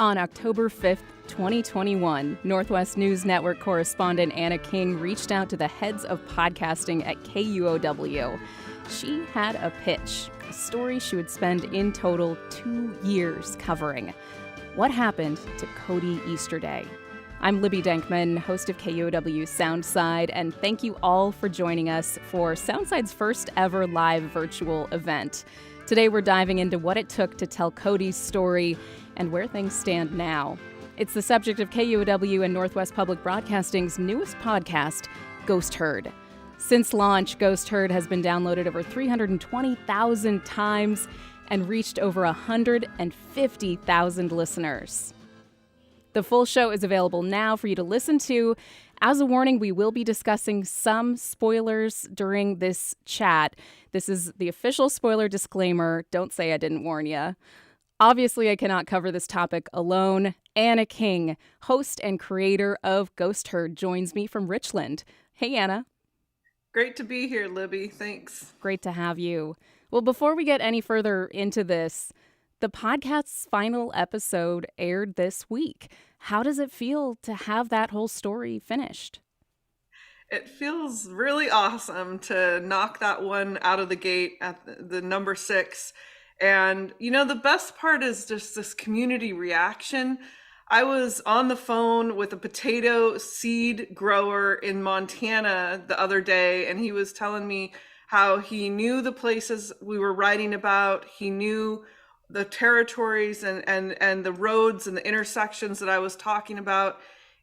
On October 5th, 2021, Northwest News Network correspondent Anna King reached out to the heads of podcasting at KUOW. She had a pitch, a story she would spend in total 2 years covering. What happened to Cody Easterday? I'm Libby Denkmann, host of KUOW Soundside, and thank you all for joining us for Soundside's first ever live virtual event. Today we're diving into what it took to tell Cody's story and where things stand now. It's the subject of KUOW and Northwest Public Broadcasting's newest podcast, Ghost Heard. Since launch, Ghost Heard has been downloaded over 320,000 times and reached over 150,000 listeners. The full show is available now for you to listen to. As a warning, we will be discussing some spoilers during this chat. This is the official spoiler disclaimer. Don't say I didn't warn you. Obviously, I cannot cover this topic alone. Anna King, host and creator of Ghost Heard, joins me from Richland. Hey, Anna. Great to be here, Libby. Thanks. Great to have you. Well, before we get any further into this, the podcast's final episode aired this week. How does it feel to have that whole story finished? It feels really awesome to knock that one out of the gate at the number 6. And, you know, the best part is just this community reaction. I was on the phone with a potato seed grower in Montana the other day, and he was telling me how he knew the places we were writing about. He knew the territories and the roads and the intersections that I was talking about.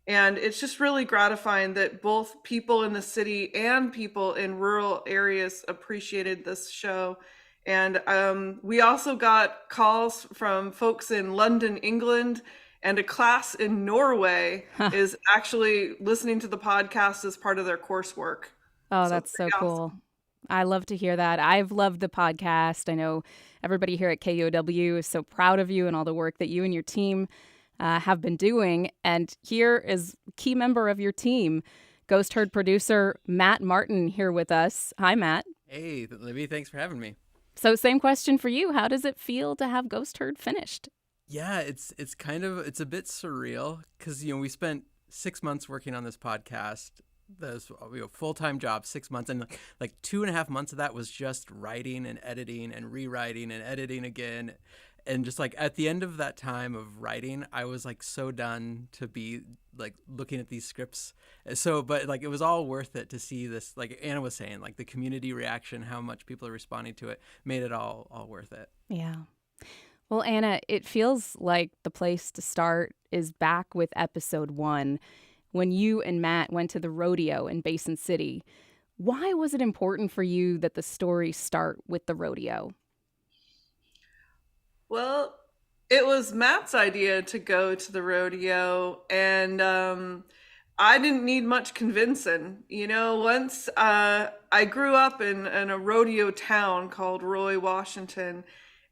And it's just really gratifying that both people in the city and people in rural areas appreciated this show. And we also got calls from folks in London, England, and a class in Norway is actually listening to the podcast as part of their coursework. Oh, that's so awesome. Cool. I love to hear that. I've loved the podcast. I know everybody here at KUOW is so proud of you and all the work that you and your team have been doing. And here is a key member of your team, Ghost Heard producer Matt Martin, here with us. Hi, Matt. Hey, Libby. Thanks for having me. So same question for you. How does it feel to have Ghost Heard finished? Yeah, it's a bit surreal because, you know, we spent 6 months working on this podcast. This full-time job, 6 months, and like 2.5 months of that was just writing and editing and rewriting and editing again. And just like at the end of that time of writing, I was like so done to be like looking at these scripts. So, but like it was all worth it to see this, like Anna was saying, like the community reaction, how much people are responding to it, made it all worth it. Yeah. Well, Anna, it feels like the place to start is back with episode 1, when you and Matt went to the rodeo in Basin City. Why was it important for you that the story start with the rodeo? Well, it was Matt's idea to go to the rodeo, and I didn't need much convincing. You know, once I grew up in a rodeo town called Roy, Washington,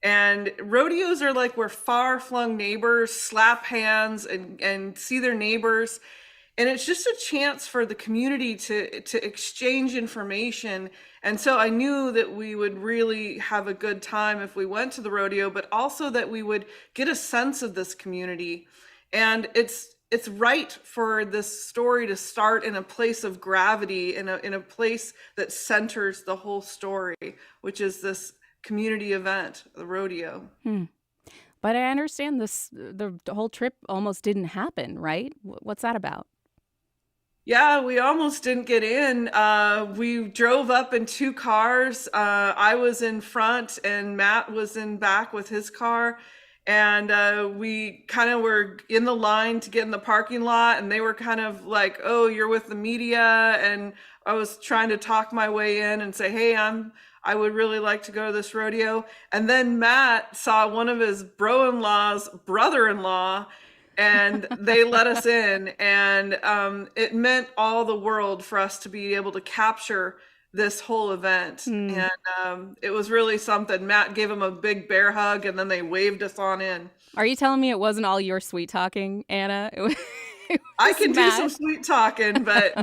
and rodeos are like where far-flung neighbors slap hands and see their neighbors. And it's just a chance for the community to exchange information. And so I knew that we would really have a good time if we went to the rodeo, but also that we would get a sense of this community. And it's right for this story to start in a place of gravity, in a place that centers the whole story, which is this community event, the rodeo. But I understand the whole trip almost didn't happen, right? What's that about? Yeah, we almost didn't get in. We drove up in 2 cars. I was in front and Matt was in back with his car. And we kind of were in the line to get in the parking lot. And they were kind of like, oh, you're with the media. And I was trying to talk my way in and say, hey, I would really like to go to this rodeo. And then Matt saw one of his bro-in-law's brother-in-law, and they let us in. And it meant all the world for us to be able to capture this whole event. And it was really something. Matt gave him a big bear hug, and then they waved us on in. Are you telling me it wasn't all your sweet talking, Anna? I can do some sweet talking, but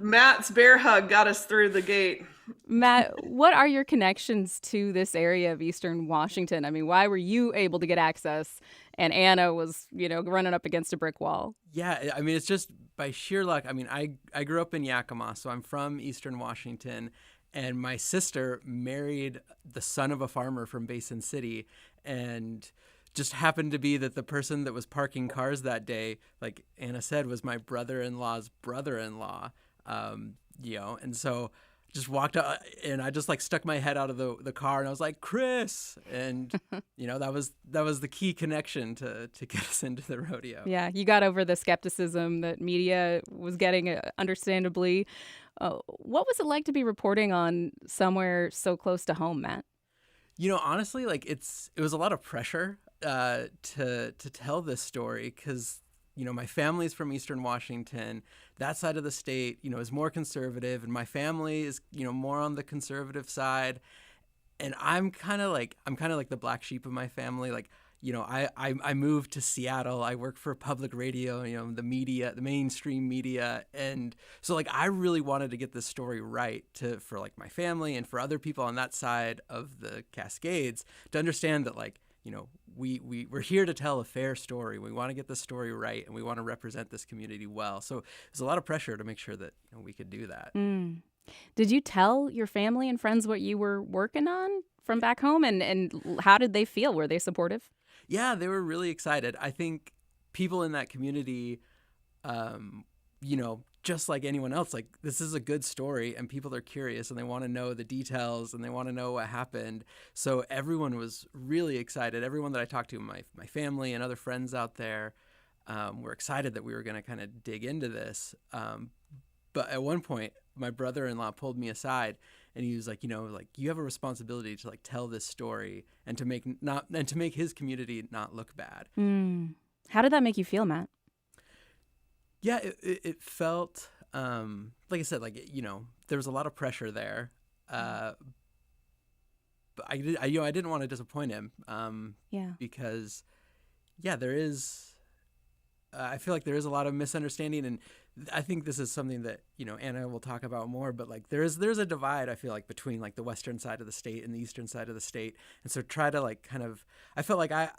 Matt's bear hug got us through the gate. Matt, what are your connections to this area of Eastern Washington? I mean, why were you able to get access and Anna was, running up against a brick wall. Yeah, I mean, it's just by sheer luck. I mean, I grew up in Yakima, so I'm from Eastern Washington, and my sister married the son of a farmer from Basin City, and just happened to be that the person that was parking cars that day, like Anna said, was my brother-in-law's brother-in-law. And so just walked out, and I just like stuck my head out of the car, and I was like, Chris, and that was the key connection to get us into the rodeo. Yeah, you got over the skepticism that media was getting, understandably. What was it like to be reporting on somewhere so close to home, Matt? Honestly, like it was a lot of pressure to tell this story because my family's from Eastern Washington. That side of the state, is more conservative, and my family is, more on the conservative side. And I'm kind of like the black sheep of my family. Like, I moved to Seattle. I work for public radio, the media, the mainstream media. And so like, I really wanted to get this story right for like my family and for other people on that side of the Cascades to understand that like, we're here to tell a fair story. We want to get the story right, and we want to represent this community well. So there's a lot of pressure to make sure that we could do that. Did you tell your family and friends what you were working on from back home, and how did they feel? Were they supportive? Yeah, they were really excited. I think people in that community, just like anyone else, like this is a good story and people are curious and they want to know the details and they want to know what happened. So everyone was really excited. Everyone that I talked to, my family and other friends out there, were excited that we were going to kind of dig into this. But at one point, my brother-in-law pulled me aside and he was like, you have a responsibility to like tell this story and to make his community not look bad. How did that make you feel, Matt? Yeah, it felt, like I said, like, there was a lot of pressure there. But I didn't want to disappoint him. Because, there is, I feel like there is a lot of misunderstanding. And I think this is something that, Anna will talk about more. But like, there's a divide, I feel like, between like the western side of the state and the eastern side of the state. And so try to like I felt like I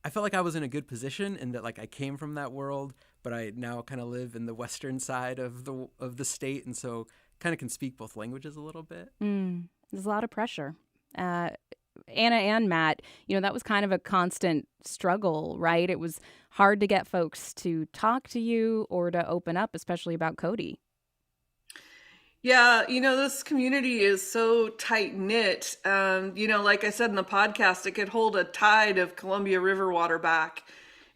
felt like I was in a good position in that like I came from that world, but I now kind of live in the western side of the state, and so kind of can speak both languages a little bit. There's a lot of pressure. Anna and Matt, that was kind of a constant struggle, right? It was hard to get folks to talk to you or to open up, especially about Cody. Yeah, this community is so tight knit. Like I said in the podcast, it could hold a tide of Columbia River water back.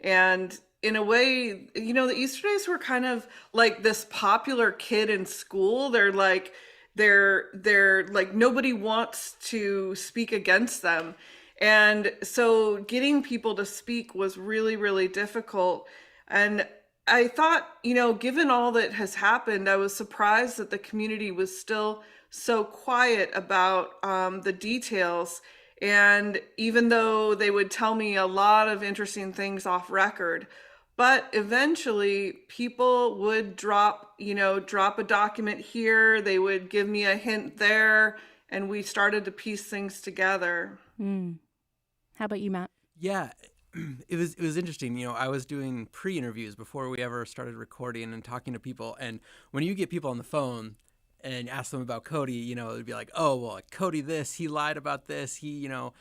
And in a way, the Easterdays were kind of like this popular kid in school. They're like nobody wants to speak against them. And so getting people to speak was really, really difficult. And I thought, given all that has happened, I was surprised that the community was still so quiet about the details. And even though they would tell me a lot of interesting things off record, but eventually people would drop a document here, they would give me a hint there, and we started to piece things together. How about you, Matt? Yeah. It was interesting. I was doing pre-interviews before we ever started recording and talking to people. And when you get people on the phone and ask them about Cody, it would be like, oh, well, like, Cody this, he lied about this. He kind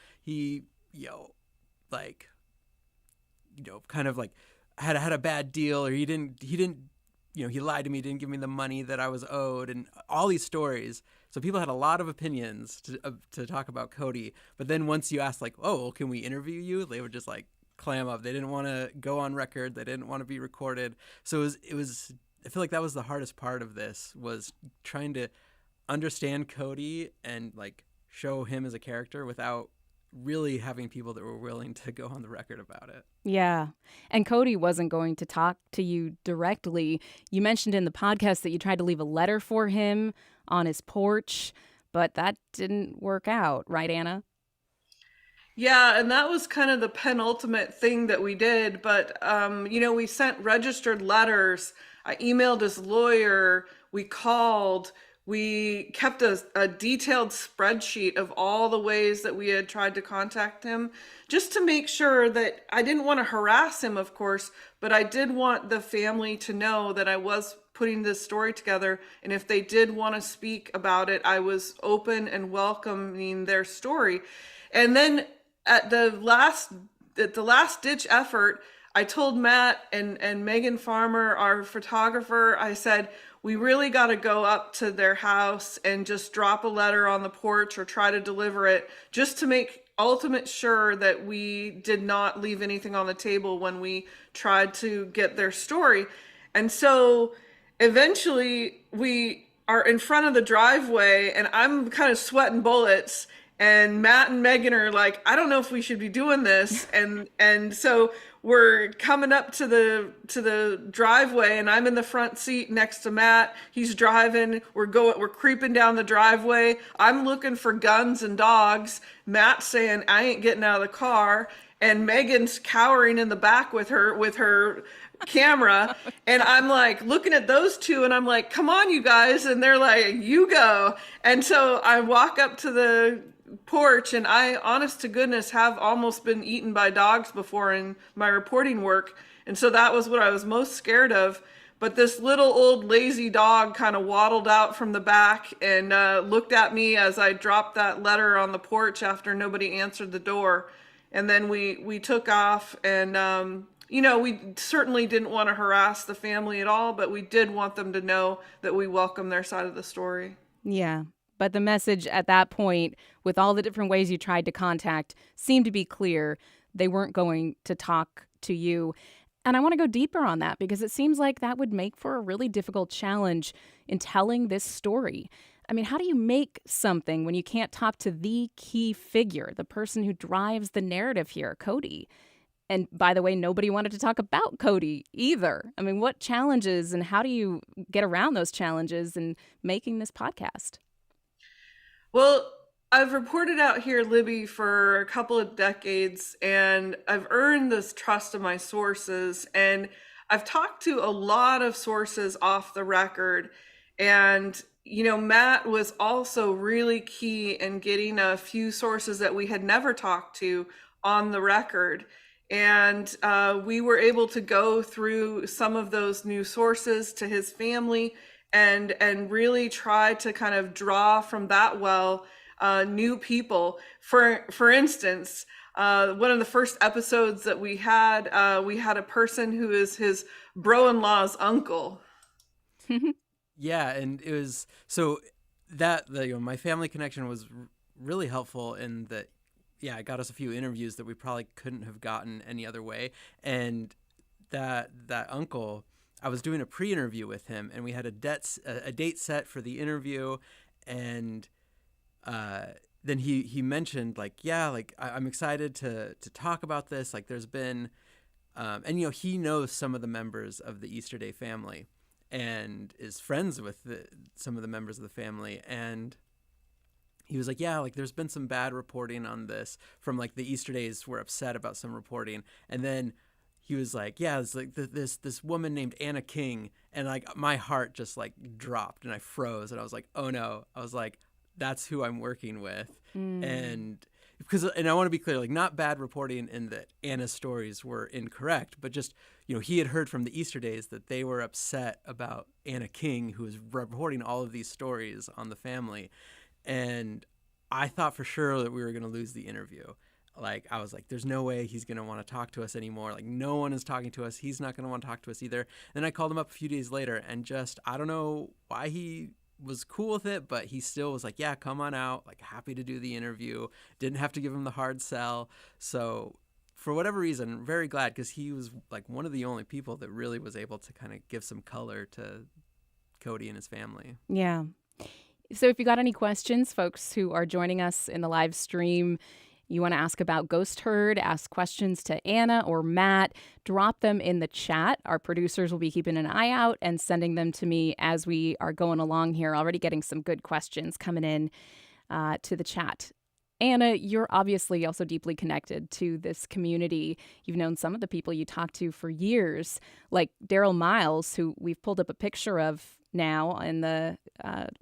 of like had a bad deal, or he didn't, he lied to me, didn't give me the money that I was owed, and all these stories. So people had a lot of opinions to talk about Cody. But then once you asked like, oh, well, can we interview you? They would just like clam up. They didn't want to go on record. They didn't want to be recorded. So it was, I feel like that was the hardest part of this, was trying to understand Cody and like show him as a character without really having people that were willing to go on the record about it. Yeah. And Cody wasn't going to talk to you directly. You mentioned in the podcast that you tried to leave a letter for him on his porch, but that didn't work out, right, Anna? Yeah, and that was kind of the penultimate thing that we did. But, we sent registered letters. I emailed his lawyer. We called. we kept a detailed spreadsheet of all the ways that we had tried to contact him, just to make sure that I didn't want to harass him, of course, but I did want the family to know that I was putting this story together. And if they did want to speak about it, I was open and welcoming their story. And then at the last ditch effort, I told Matt and Megan Farmer, our photographer, I said, we really got to go up to their house and just drop a letter on the porch or try to deliver it, just to make ultimate sure that we did not leave anything on the table when we tried to get their story. And so eventually we are in front of the driveway and I'm kind of sweating bullets. And Matt and Megan are like, I don't know if we should be doing this. And so we're coming up to the driveway, and I'm in the front seat next to Matt. He's driving. We're creeping down the driveway. I'm looking for guns and dogs. Matt's saying, I ain't getting out of the car. And Megan's cowering in the back with her camera. And I'm like looking at those two and I'm like, come on, you guys. And they're like, you go. And so I walk up to the porch, and I, honest to goodness, have almost been eaten by dogs before in my reporting work. And so that was what I was most scared of. But this little old lazy dog kind of waddled out from the back and looked at me as I dropped that letter on the porch after nobody answered the door. And then we took off, and we certainly didn't want to harass the family at all, but we did want them to know that we welcome their side of the story. Yeah. But the message at that point, with all the different ways you tried to contact, seemed to be clear. They weren't going to talk to you. And I want to go deeper on that, because it seems like that would make for a really difficult challenge in telling this story. I mean, how do you make something when you can't talk to the key figure, the person who drives the narrative here, Cody? And by the way, nobody wanted to talk about Cody either. I mean, what challenges and how do you get around those challenges in making this podcast? Well, I've reported out here, Libby, for a couple of decades, and I've earned this trust of my sources. And I've talked to a lot of sources off the record. And, Matt was also really key in getting a few sources that we had never talked to on the record. And we were able to go through some of those new sources to his family and really try to kind of draw from that well new people. For instance, one of the first episodes that we had a person who is his bro-in-law's uncle. Yeah, and it was so that my family connection was really helpful in that. Yeah, it got us a few interviews that we probably couldn't have gotten any other way. And that uncle, I was doing a pre-interview with him, and we had a date set for the interview, and then he mentioned I'm excited to talk about this. Like there's been, and he knows some of the members of the Easterday family, and is friends with some of the members of the family, and he was like, yeah, there's been some bad reporting on this from the Easterdays were upset about some reporting. And then he was like, yeah, it's this woman named Anna King. And my heart just dropped and I froze. And I was like, oh no. I was like, that's who I'm working with. And I want to be clear, not bad reporting in that Anna's stories were incorrect, but just, he had heard from the Easterdays that they were upset about Anna King, who was reporting all of these stories on the family. And I thought for sure that we were going to lose the interview. I was like, there's no way he's going to want to talk to us anymore. No one is talking to us. He's not going to want to talk to us either. And then I called him up a few days later, and I don't know why he was cool with it, but he still was like, yeah, come on out. Happy to do the interview. Didn't have to give him the hard sell. So for whatever reason, very glad, because he was one of the only people that really was able to kind of give some color to Cody and his family. Yeah. So if you got any questions, folks who are joining us in the live stream, you want to ask about Ghost Herd, ask questions to Anna or Matt, drop them in the chat. Our producers will be keeping an eye out and sending them to me as we are going along here. Already getting some good questions coming in to the chat. Anna, you're obviously also deeply connected to this community. You've known some of the people you talked to for years, like Daryl Miles, who we've pulled up a picture of now in the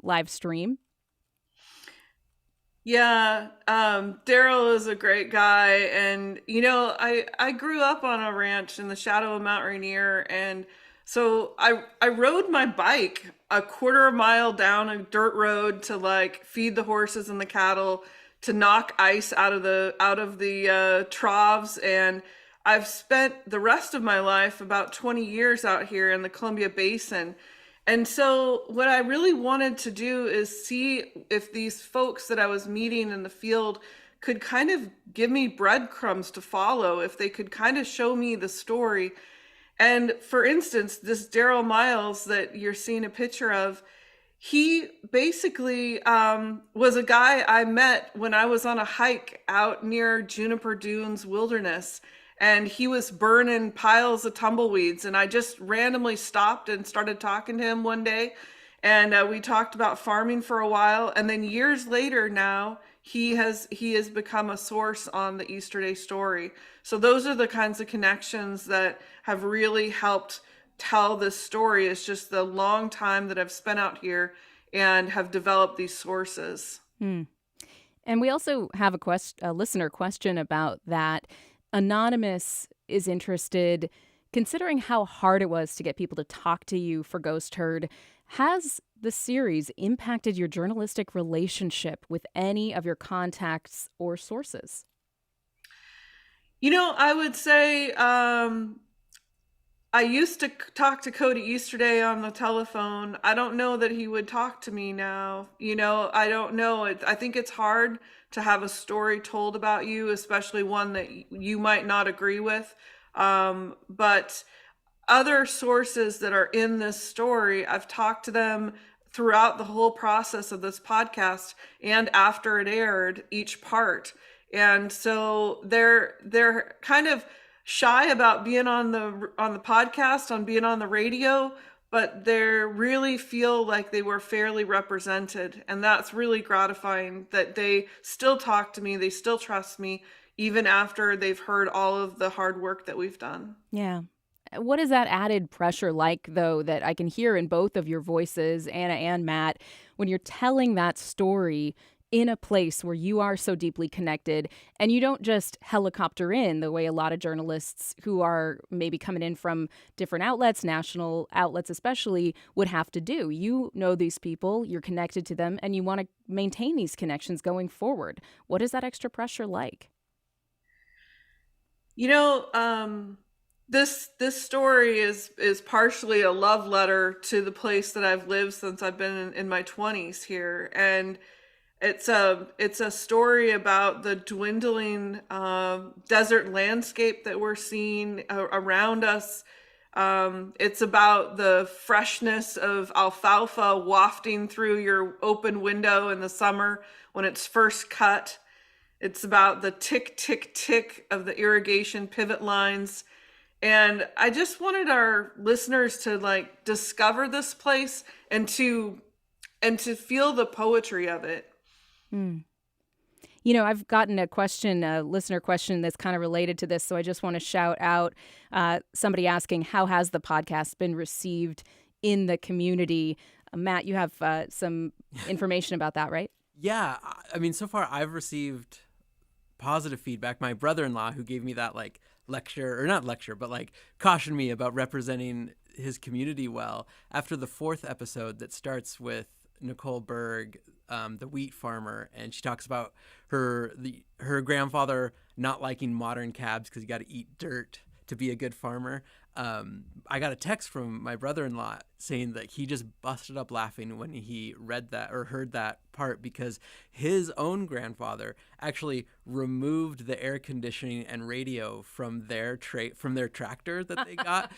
live stream. Yeah, Daryl is a great guy. And, I grew up on a ranch in the shadow of Mount Rainier. And so I rode my bike a quarter of a mile down a dirt road to like feed the horses and the cattle, to knock ice out of the troughs. And I've spent the rest of my life, about 20 years out here in the Columbia Basin. And so what I really wanted to do is see if these folks that I was meeting in the field could kind of give me breadcrumbs to follow, if they could kind of show me the story. And for instance, this Daryl Miles that you're seeing a picture of, he basically was a guy I met when I was on a hike out near Juniper Dunes Wilderness. And he was burning piles of tumbleweeds. And I just randomly stopped and started talking to him one day. And we talked about farming for a while. And then years later now, he has become a source on the Easterday story. So those are the kinds of connections that have really helped tell this story. It's just the long time that I've spent out here and have developed these sources. And we also have a listener question about that. Anonymous is interested, considering how hard it was to get people to talk to you for Ghost Herd. Has the series impacted your journalistic relationship with any of your contacts or sources? I would say I used to talk to Cody Easterday on the telephone. I don't know that he would talk to me now. I don't know. I think it's hard to have a story told about you, especially one that you might not agree with. But other sources that are in this story, I've talked to them throughout the whole process of this podcast and after it aired, each part. And so they're kind of shy about being on the podcast, on being on the radio, but they really feel like they were fairly represented. And that's really gratifying that they still talk to me, they still trust me, even after they've heard all of the hard work that we've done. Yeah. What is that added pressure like, though, that I can hear in both of your voices, Anna and Matt, when you're telling that story in a place where you are so deeply connected, and you don't just helicopter in the way a lot of journalists who are maybe coming in from different outlets, national outlets especially, would have to do. You know these people, you're connected to them, and you want to maintain these connections going forward. What is that extra pressure like? This story is partially a love letter to the place that I've lived since I've been in my 20s here. And it's a story about the dwindling desert landscape that we're seeing around us. It's about the freshness of alfalfa wafting through your open window in the summer when it's first cut. It's about the tick, tick, tick of the irrigation pivot lines. And I just wanted our listeners to discover this place and to feel the poetry of it. I've gotten a listener question that's kind of related to this, so I just want to shout out somebody asking, how has the podcast been received in the community? Matt, you have some information about that, right? Yeah. I mean, so far I've received positive feedback. My brother-in-law, who gave me that cautioned me about representing his community well, after the 4th episode that starts with Nicole Berg, the wheat farmer, and she talks about her grandfather not liking modern cabs because you got to eat dirt to be a good farmer. I got a text from my brother-in-law saying that he just busted up laughing when he read that or heard that part, because his own grandfather actually removed the air conditioning and radio from their tractor that they got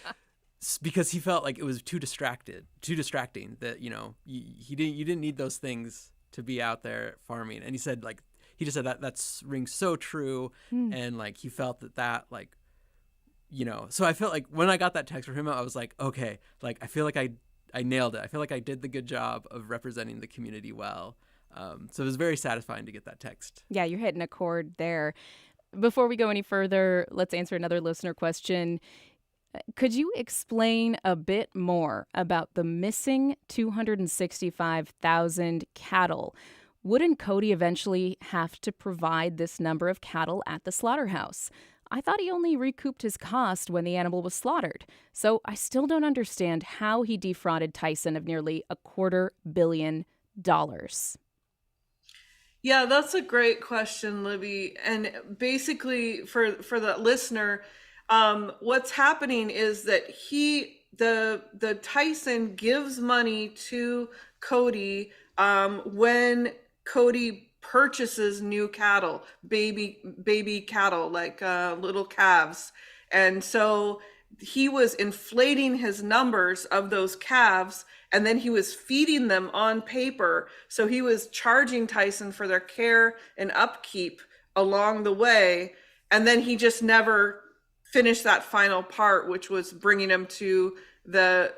because he felt like it was too distracting, that you didn't need those things to be out there farming. And he said he just said that rings so true. And he felt that so I felt like when I got that text from him, I was like, okay, I feel like I nailed it. I feel like I did the good job of representing the community well. So it was very satisfying to get that text. Yeah, you're hitting a chord there. Before we go any further, let's answer another listener question. Could you explain a bit more about the missing 265,000 cattle? Wouldn't Cody eventually have to provide this number of cattle at the slaughterhouse? I thought he only recouped his cost when the animal was slaughtered, so I still don't understand how he defrauded Tyson of nearly $250 million. Yeah, that's a great question, Libby. And basically, for the listener, what's happening is that the Tyson gives money to Cody when Cody purchases new cattle, baby cattle, like little calves, and so he was inflating his numbers of those calves, and then he was feeding them on paper. So he was charging Tyson for their care and upkeep along the way, and then he just never finished that final part, which was bringing them to the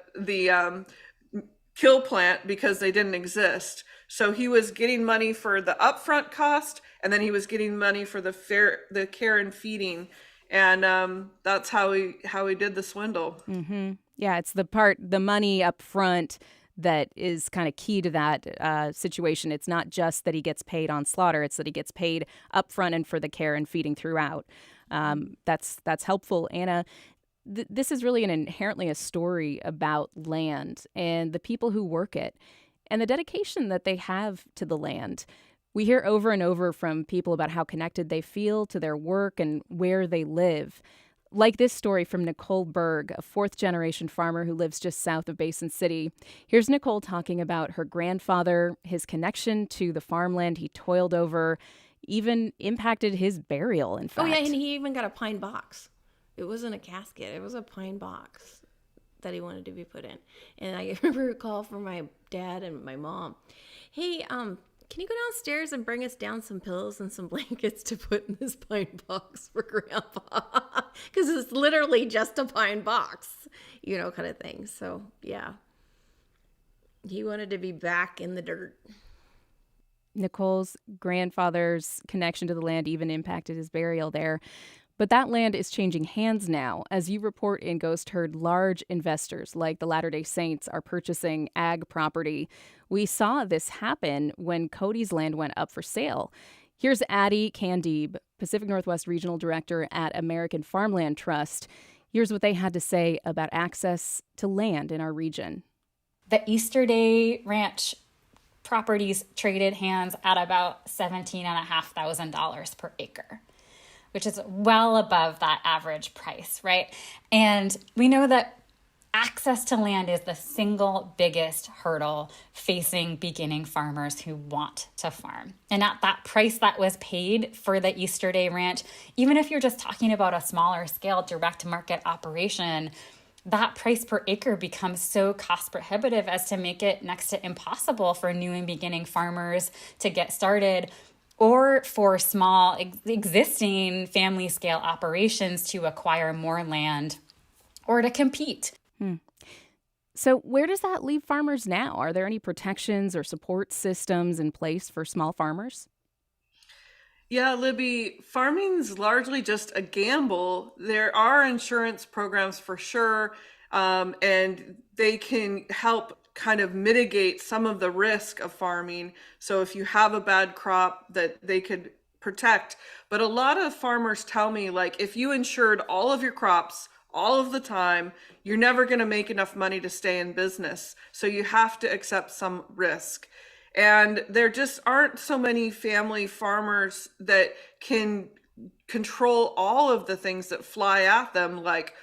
kill plant because they didn't exist. So he was getting money for the upfront cost, and then he was getting money for the care and feeding, and that's how he did the swindle. Mm-hmm. Yeah, it's the money up front that is kind of key to that situation. It's not just that he gets paid on slaughter; it's that he gets paid up front and for the care and feeding throughout. That's helpful, Anna. This is really inherently a story about land and the people who work it and the dedication that they have to the land. We hear over and over from people about how connected they feel to their work and where they live. Like this story from Nicole Berg, a fourth-generation farmer who lives just south of Basin City. Here's Nicole talking about her grandfather, his connection to the farmland he toiled over, even impacted his burial, in fact. Oh, yeah, and he even got a pine box. It wasn't a casket. It was a pine box that he wanted to be put in. And I remember a call from my dad and my mom. Hey, can you go downstairs and bring us down some pillows and some blankets to put in this pine box for Grandpa? Because it's literally just a pine box, kind of thing. So, yeah. He wanted to be back in the dirt. Nicole's grandfather's connection to the land even impacted his burial there. But that land is changing hands now. As you report in Ghost Herd, large investors like the Latter-day Saints are purchasing ag property. We saw this happen when Cody's land went up for sale. Here's Addie Candib, Pacific Northwest Regional Director at American Farmland Trust. Here's what they had to say about access to land in our region. The Easterday Ranch properties traded hands at about $17,500 per acre, which is well above that average price, right? And we know that access to land is the single biggest hurdle facing beginning farmers who want to farm. And at that price that was paid for the Easterday Ranch, even if you're just talking about a smaller scale direct market operation, that price per acre becomes so cost prohibitive as to make it next to impossible for new and beginning farmers to get started, or for small existing family scale operations to acquire more land or to compete. So where does that leave farmers now? Are there any protections or support systems in place for small farmers? Yeah, Libby, farming's largely just a gamble. There are insurance programs for sure, and they can help kind of mitigate some of the risk of farming. So if you have a bad crop, that they could protect. But a lot of farmers tell me, like, if you insured all of your crops all of the time, you're never going to make enough money to stay in business. So you have to accept some risk. And there just aren't so many family farmers that can control all of the things that fly at them, like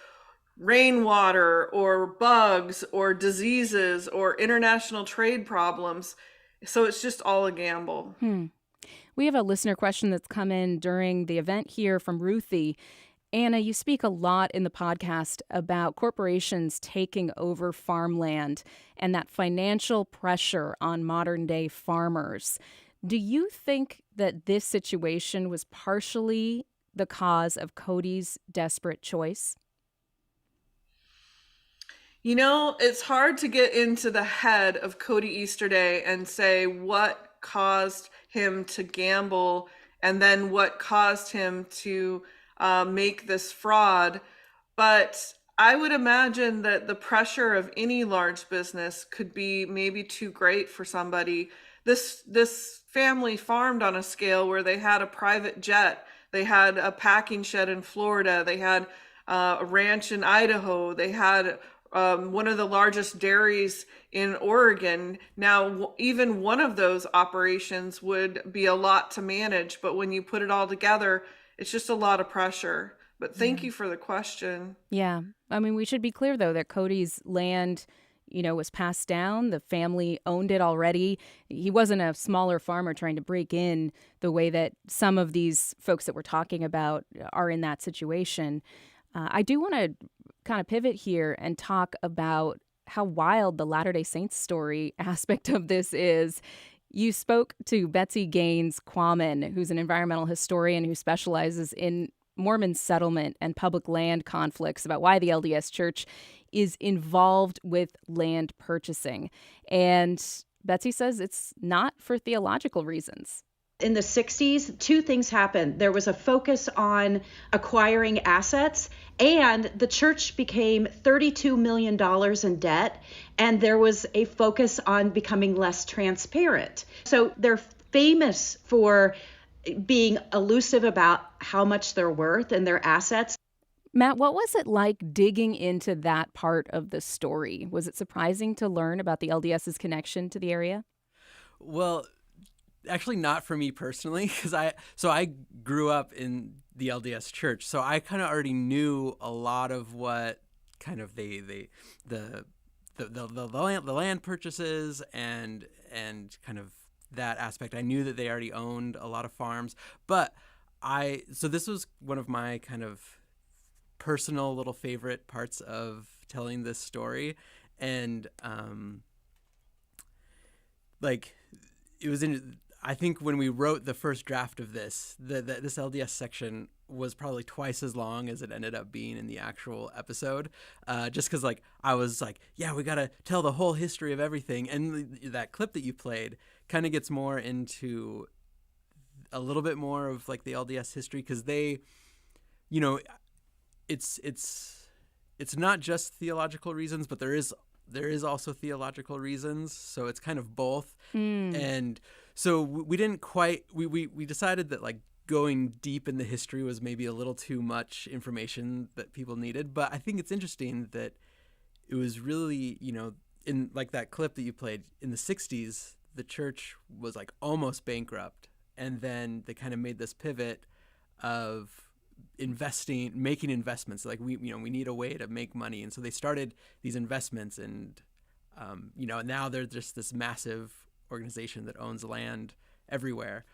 rainwater or bugs or diseases or international trade problems. So it's just all a gamble. We have a listener question that's come in during the event here from Ruthie. Anna, you speak a lot in the podcast about corporations taking over farmland and that financial pressure on modern day farmers. Do you think that this situation was partially the cause of Cody's desperate choice? You know, it's hard to get into the head of Cody Easterday and say what caused him to gamble and then what caused him to make this fraud. But I would imagine that the pressure of any large business could be maybe too great for somebody. This family farmed on a scale where they had a private jet, they had a packing shed in Florida, they had a ranch in Idaho, they had one of the largest dairies in Oregon. Now, even one of those operations would be a lot to manage, but when you put it all together, it's just a lot of pressure. But thank you for the question. Yeah. I mean, we should be clear, though, that Cody's land, was passed down. The family owned it already. He wasn't a smaller farmer trying to break in the way that some of these folks that we're talking about are in that situation. I do want to kind of pivot here and talk about how wild the Latter-day Saints story aspect of this is. You spoke to Betsy Gaines-Quammen, who's an environmental historian who specializes in Mormon settlement and public land conflicts, about why the LDS Church is involved with land purchasing. And Betsy says it's not for theological reasons. In the 60s, two things happened. There was a focus on acquiring assets, and the church became $32 million in debt, and there was a focus on becoming less transparent. So they're famous for being elusive about how much they're worth and their assets. Matt, what was it like digging into that part of the story? Was it surprising to learn about the LDS's connection to the area? Well, actually not for me personally, because I grew up in the LDS Church, so I kind of already knew a lot of what kind of the land purchases and kind of that aspect. I knew that they already owned a lot of farms, but so this was one of my kind of personal little favorite parts of telling this story. And it was I think when we wrote the first draft of this, this LDS section was probably twice as long as it ended up being in the actual episode, just because I was like, yeah, we got to tell the whole history of everything. And that clip that you played kind of gets more into a little bit more of the LDS history, because they, it's not just theological reasons, but there is also theological reasons. So it's kind of both. And so we didn't quite, we decided that going deep in the history was maybe a little too much information that people needed. But I think it's interesting that it was really, in that clip that you played, in the 60s, the church was almost bankrupt. And then they kind of made this pivot of making investments. We need a way to make money. And so they started these investments, and, now they're just this massive organization that owns land everywhere.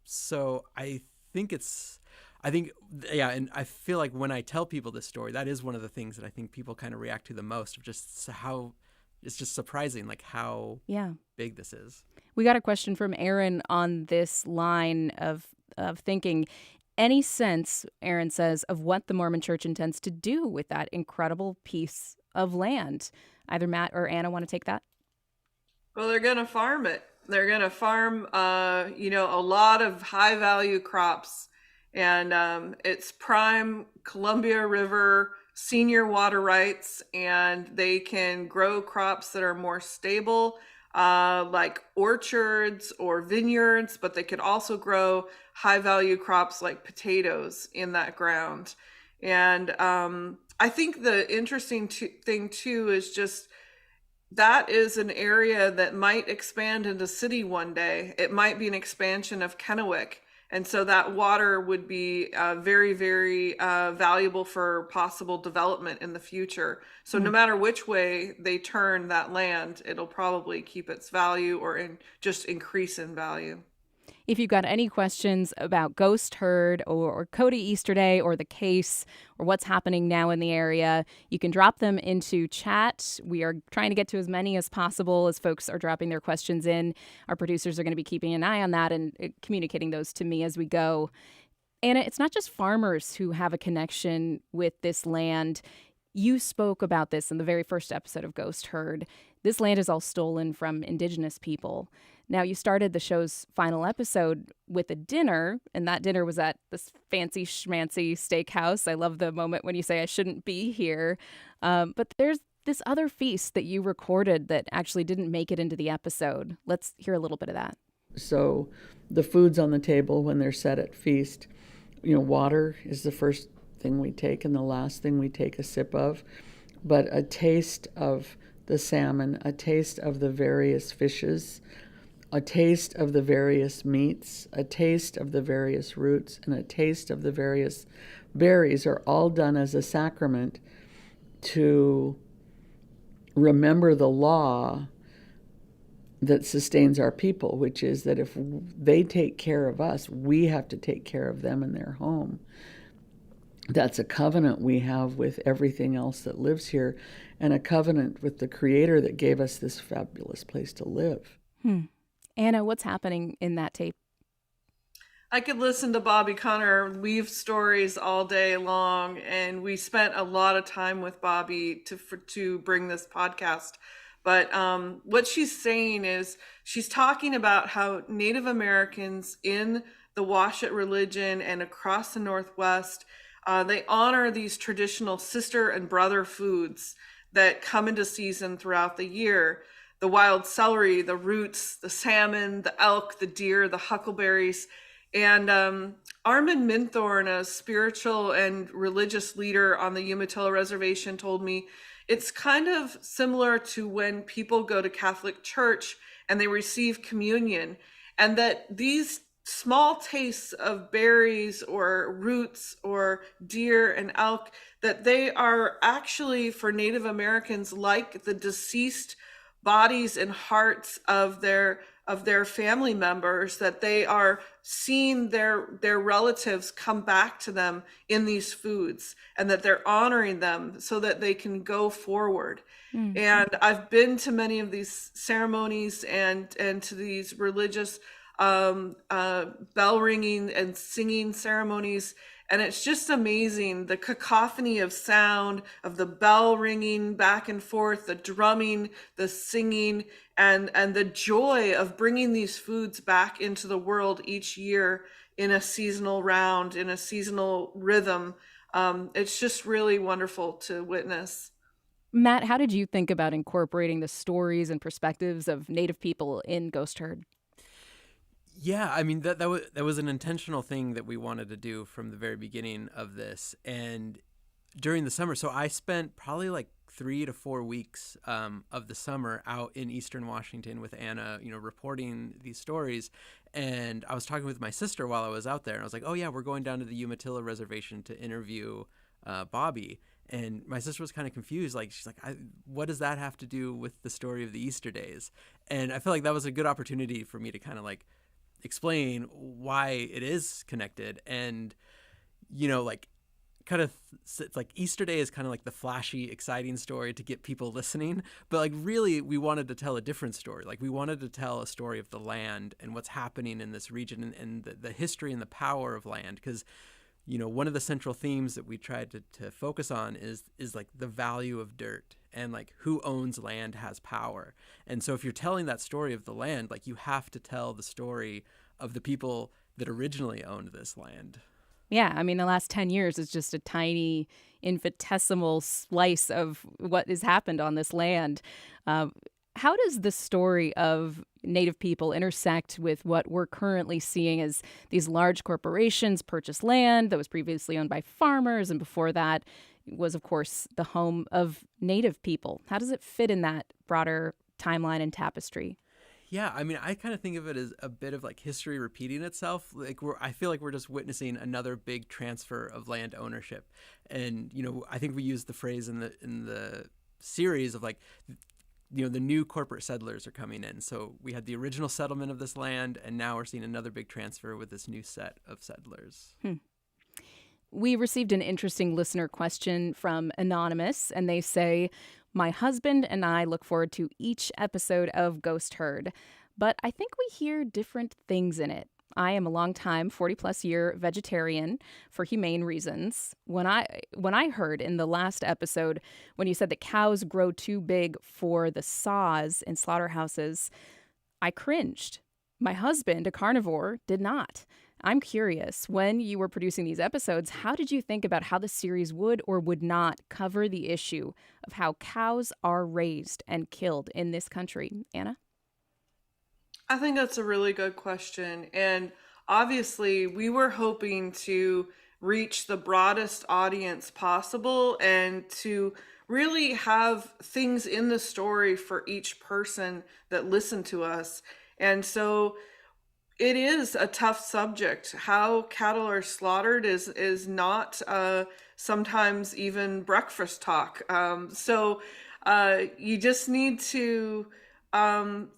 So I think and I feel like when I tell people this story, that is one of the things that I think people kind of react to the most, of just how it's just surprising, how big this is. We got a question from Aaron on this line of thinking. Any sense, Aaron says, of what the Mormon Church intends to do with that incredible piece of land? Either Matt or Anna want to take that? Well, they're going to farm it. They're going to farm, a lot of high value crops, and it's prime Columbia River senior water rights, and they can grow crops that are more stable, like orchards or vineyards, but they could also grow high value crops like potatoes in that ground. And I think the interesting thing too is just that is an area that might expand into city one day. It might be an expansion of Kennewick. And so that water would be very, very valuable for possible development in the future. So no matter which way they turn that land, it'll probably keep its value or just increase in value. If you've got any questions about Ghost Herd or Cody Easterday or the case or what's happening now in the area, you can drop them into chat. We are trying to get to as many as possible as folks are dropping their questions in. Our producers are going to be keeping an eye on that and communicating those to me as we go. Anna, it's not just farmers who have a connection with this land. You spoke about this in the very first episode of Ghost Herd. This land is all stolen from indigenous people. Now, you started the show's final episode with a dinner, and that dinner was at this fancy schmancy steakhouse. I love the moment when you say, I shouldn't be here. But there's this other feast that you recorded that actually didn't make it into the episode. Let's hear a little bit of that. So the foods on the table when they're set at feast, water is the first thing we take and the last thing we take a sip of. But a taste of the salmon, a taste of the various fishes, a taste of the various meats, a taste of the various roots, and a taste of the various berries are all done as a sacrament to remember the law that sustains our people, which is that if they take care of us, we have to take care of them in their home. That's a covenant we have with everything else that lives here, and a covenant with the Creator that gave us this fabulous place to live. Anna, what's happening in that tape? I could listen to Bobby Connor weave stories all day long, and we spent a lot of time with Bobby to bring this podcast. But what she's saying is she's talking about how Native Americans in the Washit religion and across the Northwest, they honor these traditional sister and brother foods that come into season throughout the year. The wild celery, the roots, the salmon, the elk, the deer, the huckleberries. And Armin Minthorn, a spiritual and religious leader on the Umatilla Reservation, told me it's kind of similar to when people go to Catholic Church and they receive communion, and that these small tastes of berries or roots or deer and elk, that they are actually for Native Americans like the deceased bodies and hearts of their family members, that they are seeing their relatives come back to them in these foods, and that they're honoring them so that they can go forward. And I've been to many of these ceremonies and to these religious bell ringing and singing ceremonies. And it's just amazing, the cacophony of sound, of the bell ringing back and forth, the drumming, the singing, and the joy of bringing these foods back into the world each year in a seasonal round, in a seasonal rhythm. It's just really wonderful to witness. Matt, how did you think about incorporating the stories and perspectives of Native people in Ghost Herd? Yeah, I mean, that was an intentional thing that we wanted to do from the very beginning of this. And during the summer, so I spent probably like 3 to 4 weeks of the summer out in Eastern Washington with Anna, reporting these stories. And I was talking with my sister while I was out there, and I was like, oh yeah, we're going down to the Umatilla Reservation to interview Bobby. And my sister was kind of confused. She's like, what does that have to do with the story of the Easterdays? And I feel like that was a good opportunity for me to kind of explain why it is connected. And it's like Easterday is kind of like the flashy, exciting story to get people listening, but really we wanted to tell a different story. We wanted to tell a story of the land and what's happening in this region, and the history and the power of land, because one of the central themes that we tried to focus on is the value of dirt, and who owns land has power. And so if you're telling that story of the land, you have to tell the story of the people that originally owned this land. Yeah, I mean, the last 10 years is just a tiny, infinitesimal slice of what has happened on this land. How does the story of Native people intersect with what we're currently seeing as these large corporations purchase land that was previously owned by farmers, and before that was, of course, the home of Native people? How does it fit in that broader timeline and tapestry? Yeah, I mean, I kind of think of it as a bit of history repeating itself. I feel like we're just witnessing another big transfer of land ownership. And, I think we used the phrase in the series of the new corporate settlers are coming in. So we had the original settlement of this land, and now we're seeing another big transfer with this new set of settlers. We received an interesting listener question from Anonymous, and they say, my husband and I look forward to each episode of Ghost Herd, but I think we hear different things in it. I am a longtime 40-plus year vegetarian for humane reasons. When I heard in the last episode when you said that cows grow too big for the saws in slaughterhouses, I cringed. My husband, a carnivore, did not. I'm curious, when you were producing these episodes, how did you think about how the series would or would not cover the issue of how cows are raised and killed in this country? Anna? I think that's a really good question. And obviously, we were hoping to reach the broadest audience possible and to really have things in the story for each person that listened to us. And so it is a tough subject. How cattle are slaughtered is not sometimes even breakfast talk. So you just need to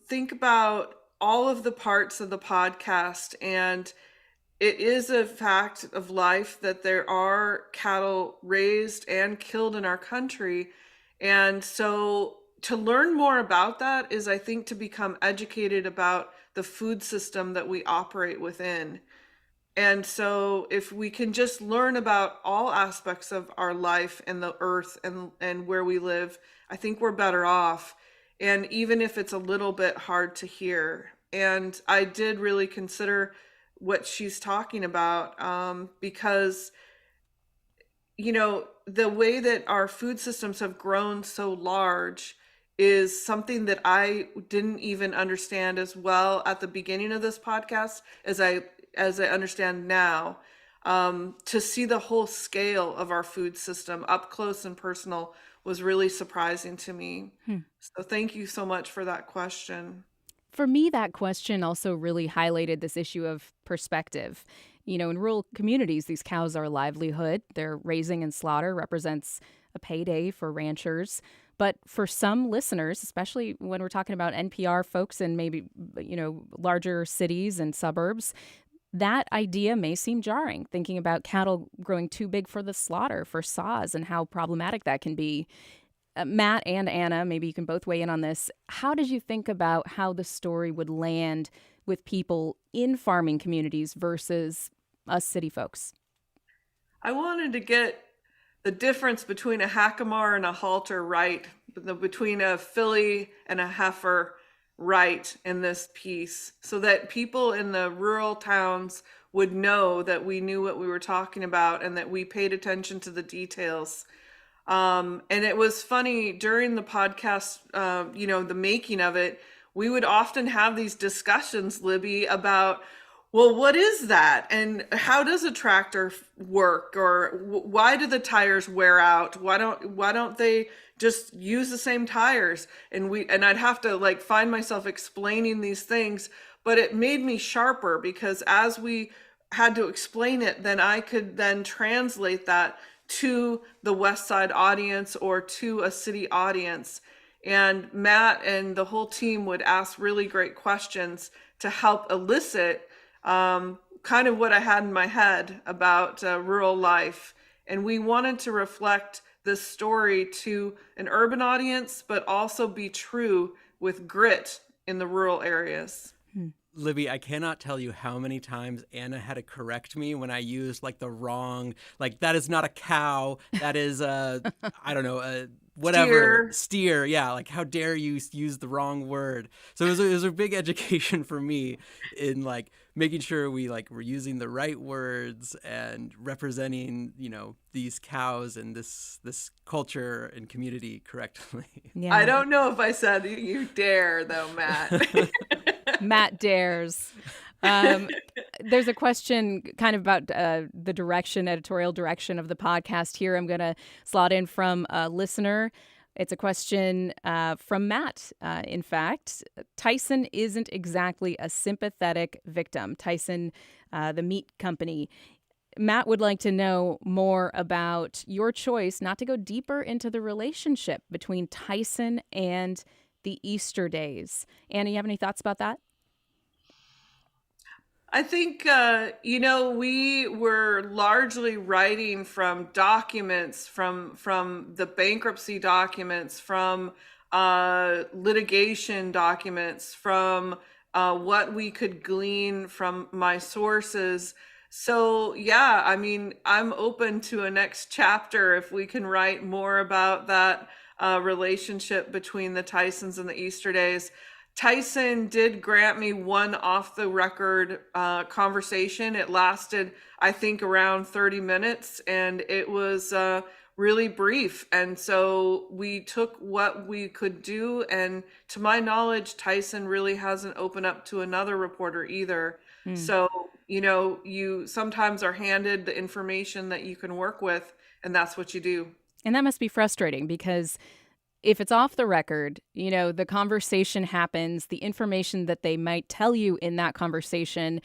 think about all of the parts of the podcast. And it is a fact of life that there are cattle raised and killed in our country. And so to learn more about that is, I think, to become educated about the food system that we operate within. And so if we can just learn about all aspects of our life and the earth and where we live, I think we're better off. And even if it's a little bit hard to hear. And I did really consider what she's talking about, because, the way that our food systems have grown so large is something that I didn't even understand as well at the beginning of this podcast as I understand now. To see the whole scale of our food system up close and personal was really surprising to me. So thank you so much for that question. For me, that question also really highlighted this issue of perspective. In rural communities, these cows are a livelihood. Their raising and slaughter represents a payday for ranchers. But for some listeners, especially when we're talking about NPR folks in maybe, larger cities and suburbs, that idea may seem jarring, thinking about cattle growing too big for the slaughter, for saws, and how problematic that can be. Matt and Anna, maybe you can both weigh in on this. How did you think about how the story would land with people in farming communities versus us city folks? I wanted to get the difference between a hackamore and a halter right, between a filly and a heifer right in this piece, so that people in the rural towns would know that we knew what we were talking about and that we paid attention to the details. And it was funny during the podcast, the making of it, we would often have these discussions, Libby, about, well, what is that? And how does a tractor work? Or why do the tires wear out? Why don't they just use the same tires? And I'd have to find myself explaining these things, but it made me sharper, because as we had to explain it, then I could then translate that to the West Side audience or to a city audience. And Matt and the whole team would ask really great questions to help elicit kind of what I had in my head about rural life. And we wanted to reflect this story to an urban audience, but also be true with grit in the rural areas. Libby, I cannot tell you how many times Anna had to correct me when I used the wrong, that is not a cow. That is whatever. Steer. Yeah. How dare you use the wrong word? So it was a big education for me in making sure we were using the right words and representing, these cows and this culture and community correctly. Yeah. I don't know if I said you dare though, Matt. Matt dares. There's a question kind of about the editorial direction of the podcast here. I'm going to slot in from a listener. It's a question from Matt. In fact, Tyson isn't exactly a sympathetic victim. Tyson, the meat company. Matt would like to know more about your choice not to go deeper into the relationship between Tyson and the Easterdays. Anna, you have any thoughts about that? I think, we were largely writing from documents, from the bankruptcy documents, from litigation documents, from what we could glean from my sources. So, yeah, I'm open to a next chapter if we can write more about that relationship between the Tysons and the Easterdays. Tyson did grant me one off the record conversation. It lasted, I think, around 30 minutes, and it was really brief. And so we took what we could do. And to my knowledge, Tyson really hasn't opened up to another reporter either. So, you sometimes are handed the information that you can work with, and that's what you do. And that must be frustrating because if it's off the record, the conversation happens, the information that they might tell you in that conversation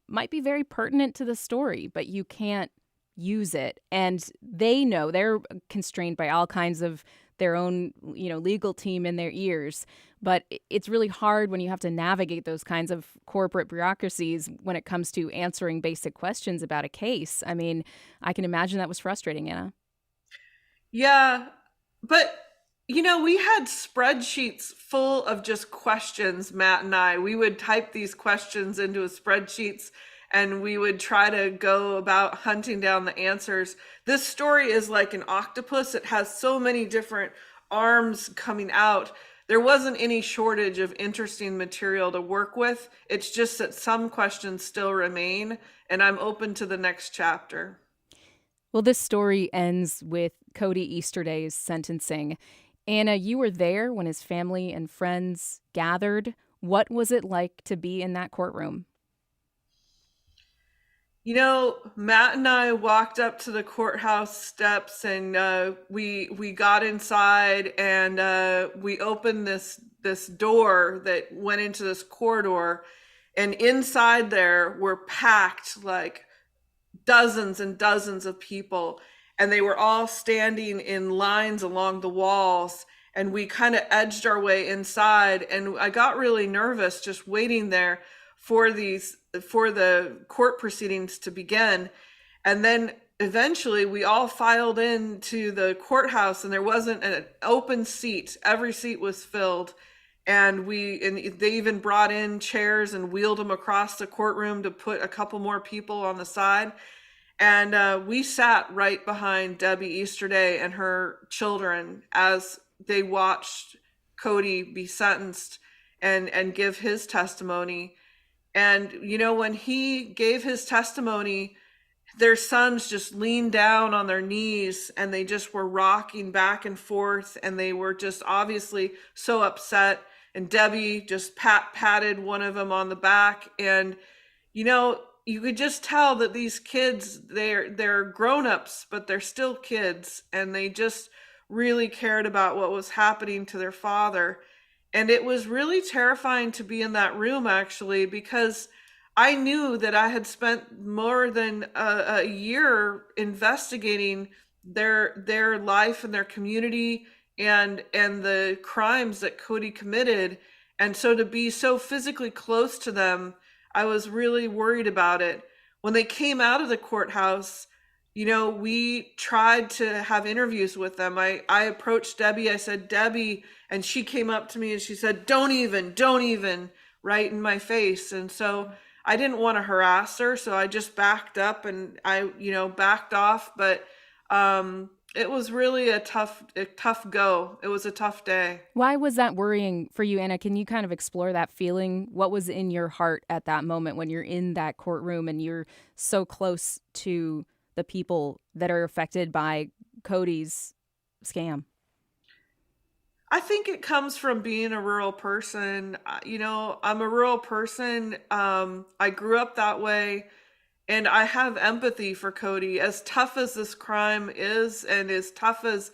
might be very pertinent to the story, but you can't use it. And they know they're constrained by all kinds of their own, legal team in their ears. But it's really hard when you have to navigate those kinds of corporate bureaucracies when it comes to answering basic questions about a case. I mean, I can imagine that was frustrating, Anna. Yeah, but we had spreadsheets full of just questions, Matt and I. We would type these questions into a spreadsheets and we would try to go about hunting down the answers. This story is like an octopus. It has so many different arms coming out. There wasn't any shortage of interesting material to work with. It's just that some questions still remain, and I'm open to the next chapter. Well, this story ends with Cody Easterday's sentencing. Anna, you were there when his family and friends gathered. What was it like to be in that courtroom? Matt and I walked up to the courthouse steps, and we got inside, and we opened this door that went into this corridor, and inside there were packed like dozens and dozens of people, and they were all standing in lines along the walls, and we kind of edged our way inside, and I got really nervous just waiting there for the court proceedings to begin. And then eventually we all filed into the courthouse, and there wasn't an open seat. Every seat was filled. And they even brought in chairs and wheeled them across the courtroom to put a couple more people on the side. And we sat right behind Debbie Easterday and her children as they watched Cody be sentenced and give his testimony. And, when he gave his testimony, their sons just leaned down on their knees and they just were rocking back and forth, and they were just obviously so upset. And Debbie just patted one of them on the back. And, you could just tell that these kids, they're grown-ups, but they're still kids. And they just really cared about what was happening to their father. And it was really terrifying to be in that room, actually, because I knew that I had spent more than a year investigating their life and their community and the crimes that Cody committed. And so to be so physically close to them, I was really worried about it. When they came out of the courthouse, we tried to have interviews with them. I approached Debbie. I said, Debbie, and she came up to me and she said, don't even, right in my face. And so I didn't want to harass her. So I just backed up and I, backed off. But it was really a tough go. It was a tough day. Why was that worrying for you, Anna? Can you kind of explore that feeling? What was in your heart at that moment when you're in that courtroom and you're so close to the people that are affected by Cody's scam? I think it comes from being a rural person. I'm a rural person. I grew up that way, and I have empathy for Cody. As tough as this crime is, and as tough as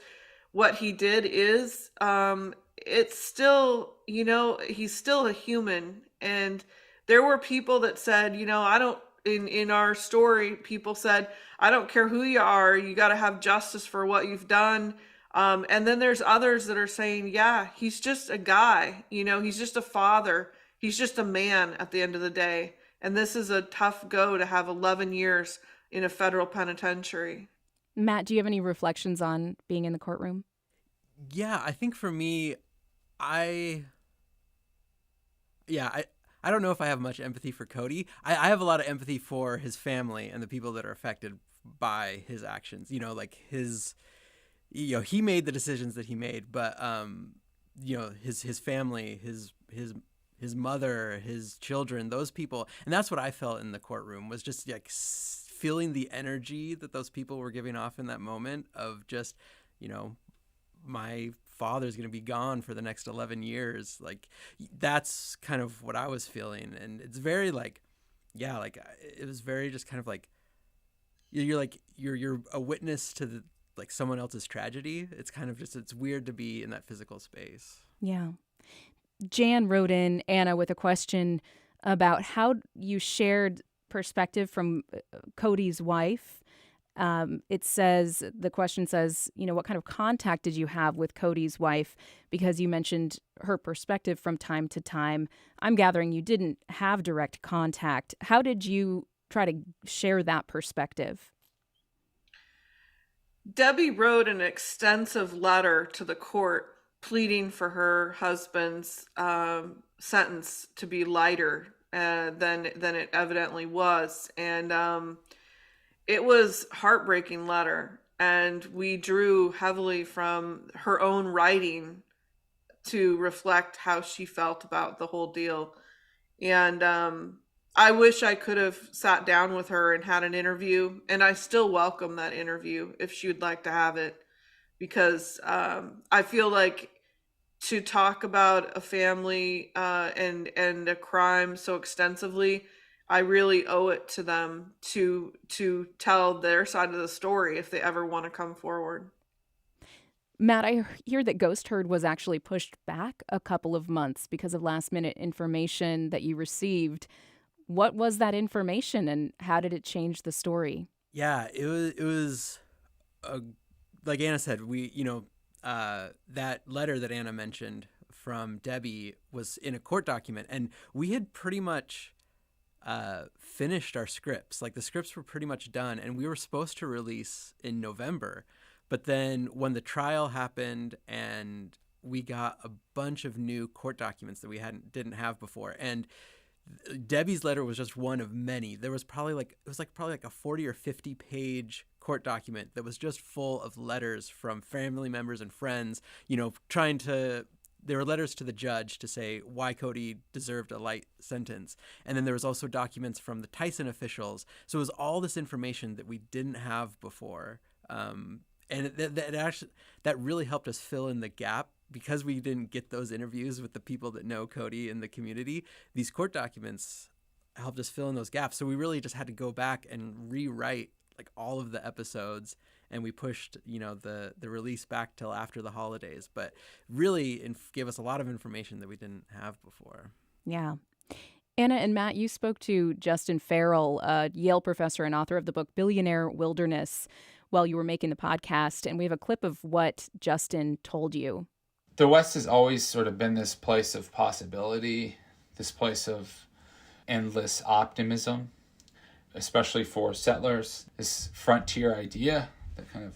what he did is, it's still, he's still a human. And there were people that said, in our story, people said, I don't care who you are, you got to have justice for what you've done. And then there's others that are saying, yeah, he's just a guy, he's just a father. He's just a man at the end of the day. And this is a tough go to have 11 years in a federal penitentiary. Matt, do you have any reflections on being in the courtroom? Yeah, I think for me, I don't know if I have much empathy for Cody. I have a lot of empathy for his family and the people that are affected by his actions. He made the decisions that he made, but his family, his his mother, his children, those people. And that's what I felt in the courtroom, was just like feeling the energy that those people were giving off in that moment of just, my father's going to be gone for the next 11 years. Like, that's kind of what I was feeling. And it's very it was very just kind of like, you're a witness to someone else's tragedy. It's kind of just, it's weird to be in that physical space. Yeah. Jan wrote in, Anna, with a question about how you shared perspective from Codys Wife. The question says, what kind of contact did you have with Codys Wife? Because you mentioned her perspective from time to time. I'm gathering you didn't have direct contact. How did you try to share that perspective? Debbie wrote an extensive letter to the court pleading for her husband's sentence to be lighter than it evidently was. And it was a heartbreaking letter. And we drew heavily from her own writing to reflect how she felt about the whole deal. And I wish I could have sat down with her and had an interview. And I still welcome that interview if she would like to have it. Because I feel like to talk about a family and a crime so extensively, I really owe it to them to tell their side of the story if they ever want to come forward. Matt, I hear that Ghost Herd was actually pushed back a couple of months because of last-minute information that you received. What was that information, and how did it change the story? Yeah, it was like Anna said, that letter that Anna mentioned from Debbie was in a court document, and we had pretty much finished our scripts. Like, the scripts were pretty much done, and we were supposed to release in November. But then when the trial happened and we got a bunch of new court documents that we didn't have before, and Debbie's letter was just one of many. There was probably probably a 40 or 50 page court document that was just full of letters from family members and friends, there were letters to the judge to say why Cody deserved a light sentence. And then there was also documents from the Tyson officials. So it was all this information that we didn't have before. And that really helped us fill in the gap. Because we didn't get those interviews with the people that know Cody in the community, these court documents helped us fill in those gaps. So we really just had to go back and rewrite all of the episodes, and we pushed the release back till after the holidays. But really gave us a lot of information that we didn't have before. Yeah. Anna and Matt, you spoke to Justin Farrell, a Yale professor and author of the book Billionaire Wilderness, while you were making the podcast, and we have a clip of what Justin told you. The West has always sort of been this place of possibility, this place of endless optimism, especially for settlers. This frontier idea that kind of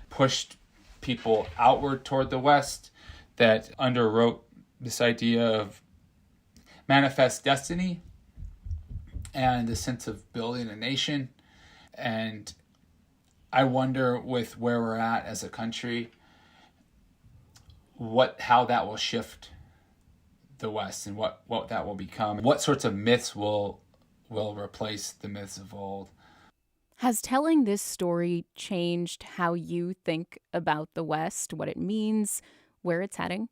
pushed people outward toward the West, that underwrote this idea of manifest destiny and the sense of building a nation. And I wonder, with where we're at as a country, how that will shift the West and what that will become. What sorts of myths will replace the myths of old. Has telling this story changed how you think about the West, what it means, where it's heading?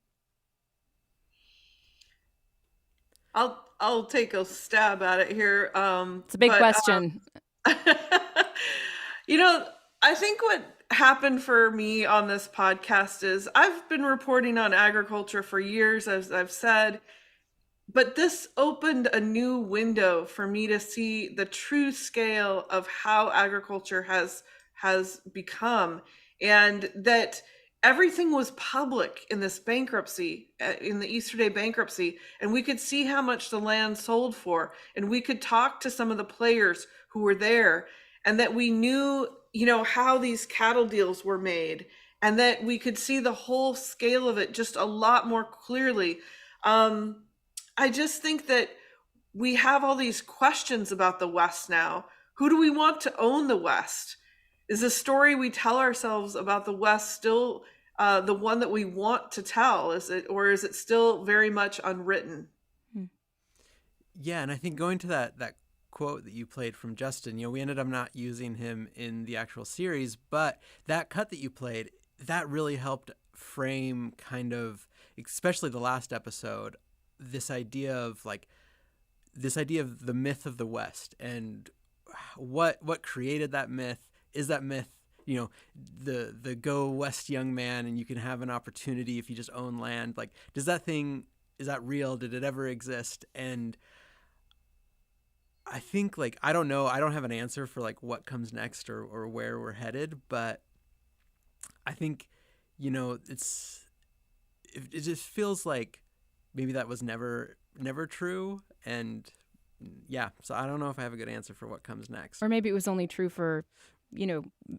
I'll take a stab at it here. It's a big question. I think what happened for me on this podcast is I've been reporting on agriculture for years, as I've said, but this opened a new window for me to see the true scale of how agriculture has become, and that everything was public in this bankruptcy, in the Easterday bankruptcy, and we could see how much the land sold for, and we could talk to some of the players who were there, and that we knew how these cattle deals were made, and that we could see the whole scale of it just a lot more clearly. I just think that we have all these questions about the West now. Who do we want to own the West? Is the story we tell ourselves about the West still the one that we want to tell? Or is it still very much unwritten? Yeah, and I think going to that quote that you played from Justin, we ended up not using him in the actual series, but that cut that you played, that really helped frame kind of, especially the last episode, this idea of the myth of the West and what created that myth. Is that myth, the go West young man and you can have an opportunity if you just own land? Like, is that real? Did it ever exist? And I think, I don't know. I don't have an answer for what comes next or where we're headed, but I think, it just feels like maybe that was never true. And yeah, so I don't know if I have a good answer for what comes next. Or maybe it was only true for,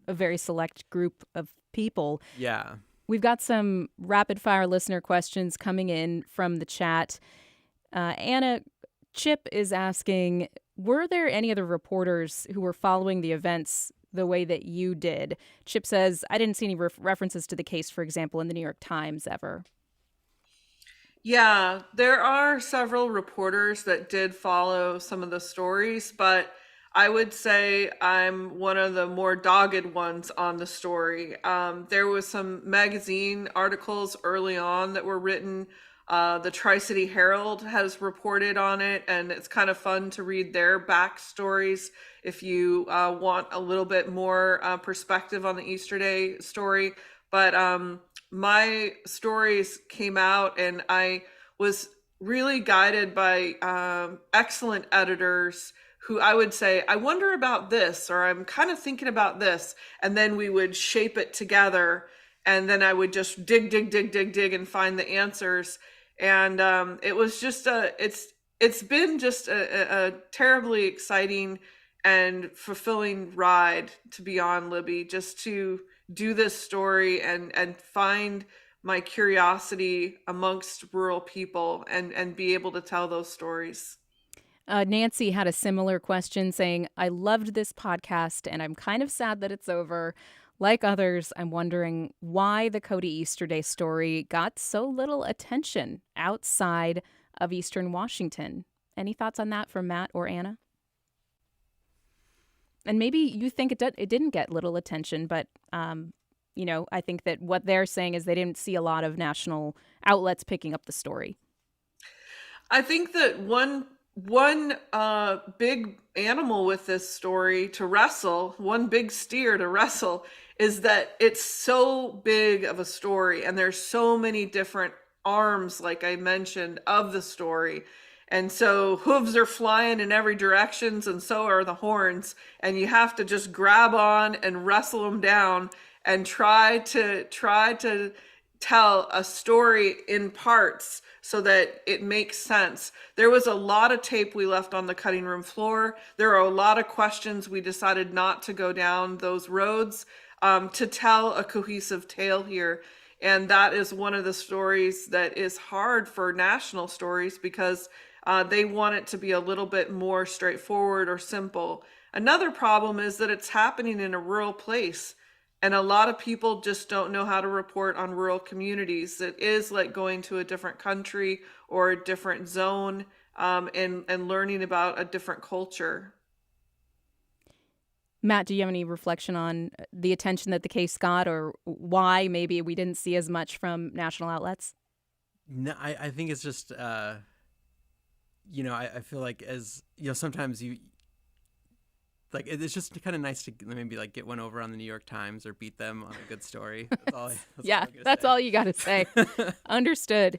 a very select group of people. Yeah. We've got some rapid fire listener questions coming in from the chat. Anna, Chip is asking, were there any other reporters who were following the events the way that you did? Chip says, I didn't see any references to the case, for example, in the New York Times ever. Yeah, there are several reporters that did follow some of the stories, but I would say I'm one of the more dogged ones on the story. There was some magazine articles early on that were written. The Tri-City Herald has reported on it, and it's kind of fun to read their backstories if you want a little bit more perspective on the Easterday story. But my stories came out, and I was really guided by excellent editors who I would say, I wonder about this, or I'm kind of thinking about this. And then we would shape it together. And then I would just dig and find the answers. And it was just it's been just a terribly exciting and fulfilling ride to be on, Libby, just to do this story and find my curiosity amongst rural people and be able to tell those stories. Nancy had a similar question saying, I loved this podcast and I'm kind of sad that it's over. Like others, I'm wondering why the Cody Easterday story got so little attention outside of Eastern Washington. Any thoughts on that from Matt or Anna? And maybe you think it didn't get little attention, but I think that what they're saying is they didn't see a lot of national outlets picking up the story. I think that one big animal with this story to wrestle, one big steer to wrestle, is that it's so big of a story and there's so many different arms, like I mentioned, of the story. And so hooves are flying in every direction, and so are the horns. And you have to just grab on and wrestle them down and try to tell a story in parts so that it makes sense. There was a lot of tape we left on the cutting room floor. There are a lot of questions. We decided not to go down those roads to tell a cohesive tale here. And that is one of the stories that is hard for national stories because they want it to be a little bit more straightforward or simple. Another problem is that it's happening in a rural place. And a lot of people just don't know how to report on rural communities. It is like going to a different country or a different zone and learning about a different culture. Matt, do you have any reflection on the attention that the case got or why maybe we didn't see as much from national outlets? No, I think it's just, I feel like sometimes it's just kind of nice to maybe get one over on the New York Times or beat them on a good story. That's all you got to say. Understood.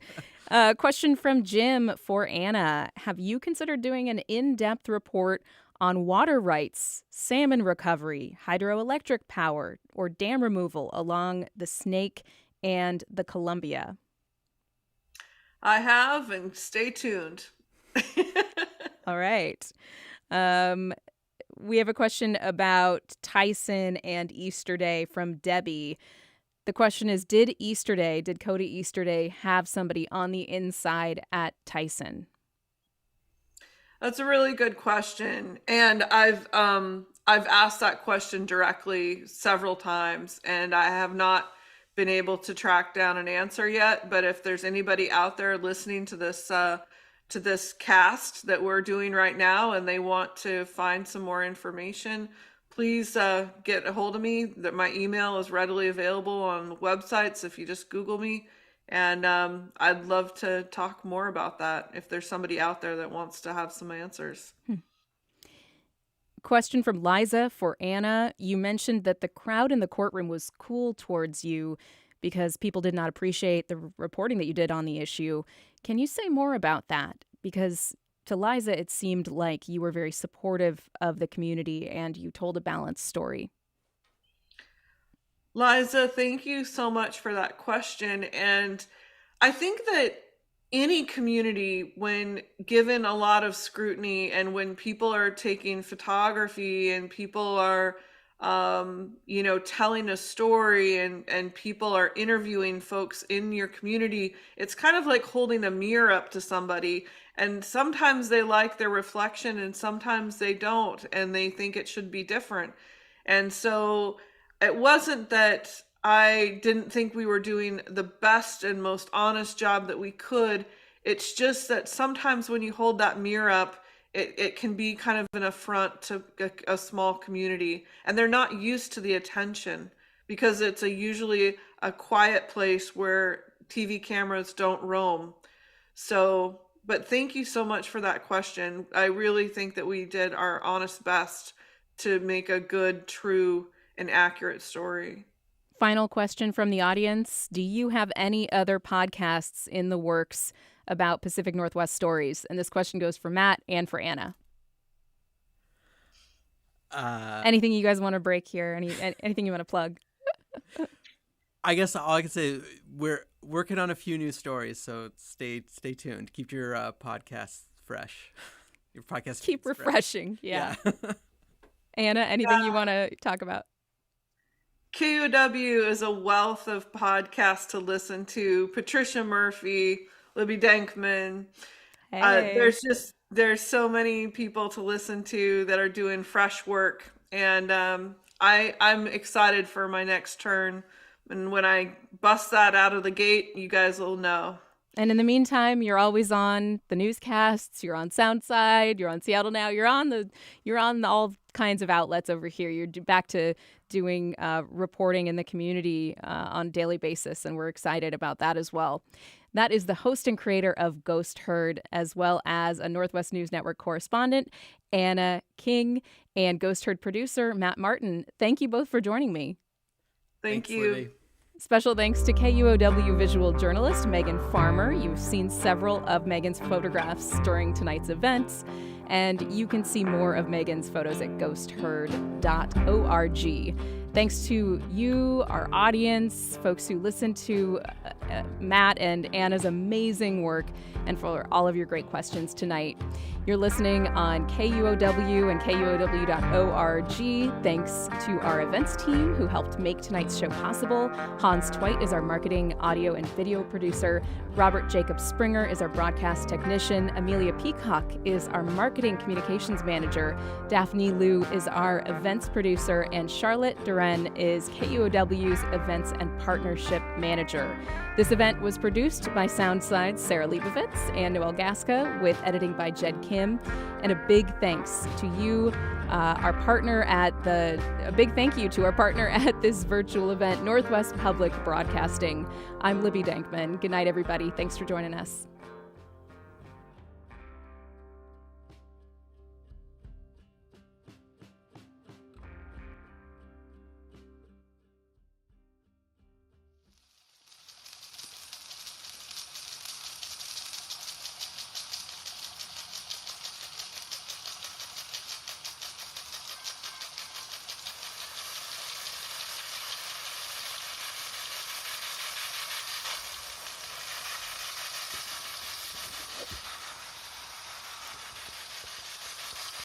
Question from Jim for Anna. Have you considered doing an in-depth report on water rights, salmon recovery, hydroelectric power, or dam removal along the Snake and the Columbia? I have, and stay tuned. All right. We have a question about Tyson and Easterday from Debbie. The question is, did Cody Easterday have somebody on the inside at Tyson? That's a really good question. And I've asked that question directly several times, and I have not been able to track down an answer yet. But if there's anybody out there listening to this to this cast that we're doing right now and they want to find some more information, please get a hold of me. That my email is readily available on websites if you just Google me. And I'd love to talk more about that if there's somebody out there that wants to have some answers. Question from Liza for Anna. You mentioned that the crowd in the courtroom was cool towards you because people did not appreciate the reporting that you did on the issue. Can you say more about that? Because to Liza, it seemed like you were very supportive of the community and you told a balanced story. Liza, thank you so much for that question. And I think that any community, when given a lot of scrutiny and when people are taking photography and people are, telling a story and people are interviewing folks in your community, it's kind of like holding a mirror up to somebody. And sometimes they like their reflection and sometimes they don't, and they think it should be different. And so it wasn't that I didn't think we were doing the best and most honest job that we could. It's just that sometimes when you hold that mirror up, it can be kind of an affront to a small community. And they're not used to the attention because it's usually a quiet place where TV cameras don't roam. So, but thank you so much for that question. I really think that we did our honest best to make a good, true, and accurate story. Final question from the audience. Do you have any other podcasts in the works about Pacific Northwest stories? And this question goes for Matt and for Anna. Anything you guys want to break here? Anything you want to plug? I guess all I can say is we're working on a few new stories, so stay tuned. Keep your podcasts fresh. Your podcast keep refreshing. Fresh. Yeah. Anna, anything you want to talk about? KUOW is a wealth of podcasts to listen to. Patricia Murphy, Libby Denkmann. Hey. There's so many people to listen to that are doing fresh work, and I'm excited for my next turn. And when I bust that out of the gate, you guys will know. And in the meantime, you're always on the newscasts. You're on Soundside. You're on Seattle Now. You're on all kinds of outlets over here. You're back to doing reporting in the community on a daily basis, and we're excited about that as well. That is the host and creator of Ghost Herd, as well as a Northwest News Network correspondent, Anna King, and Ghost Herd producer, Matt Martin. Thank you both for joining me. Thanks, you. Libby. Special thanks to KUOW visual journalist Megan Farmer. You've seen several of Megan's photographs during tonight's events, and you can see more of Megan's photos at ghostherd.org. Thanks to you, our audience, folks who listen to Matt and Anna's amazing work, and for all of your great questions tonight. You're listening on KUOW and KUOW.org. Thanks to our events team who helped make tonight's show possible. Hans Twite is our marketing, audio, and video producer. Robert Jacob Springer is our broadcast technician. Amelia Peacock is our marketing communications manager. Daphne Liu is our events producer. And Charlotte Duren is KUOW's events and partnership manager. This event was produced by Soundside's Sarah Leibovitz and Noel Gasca, with editing by Jed Kim. And a big thanks to you, a big thank you to our partner at this virtual event, Northwest Public Broadcasting. I'm Libby Denkmann. Good night, everybody. Thanks for joining us.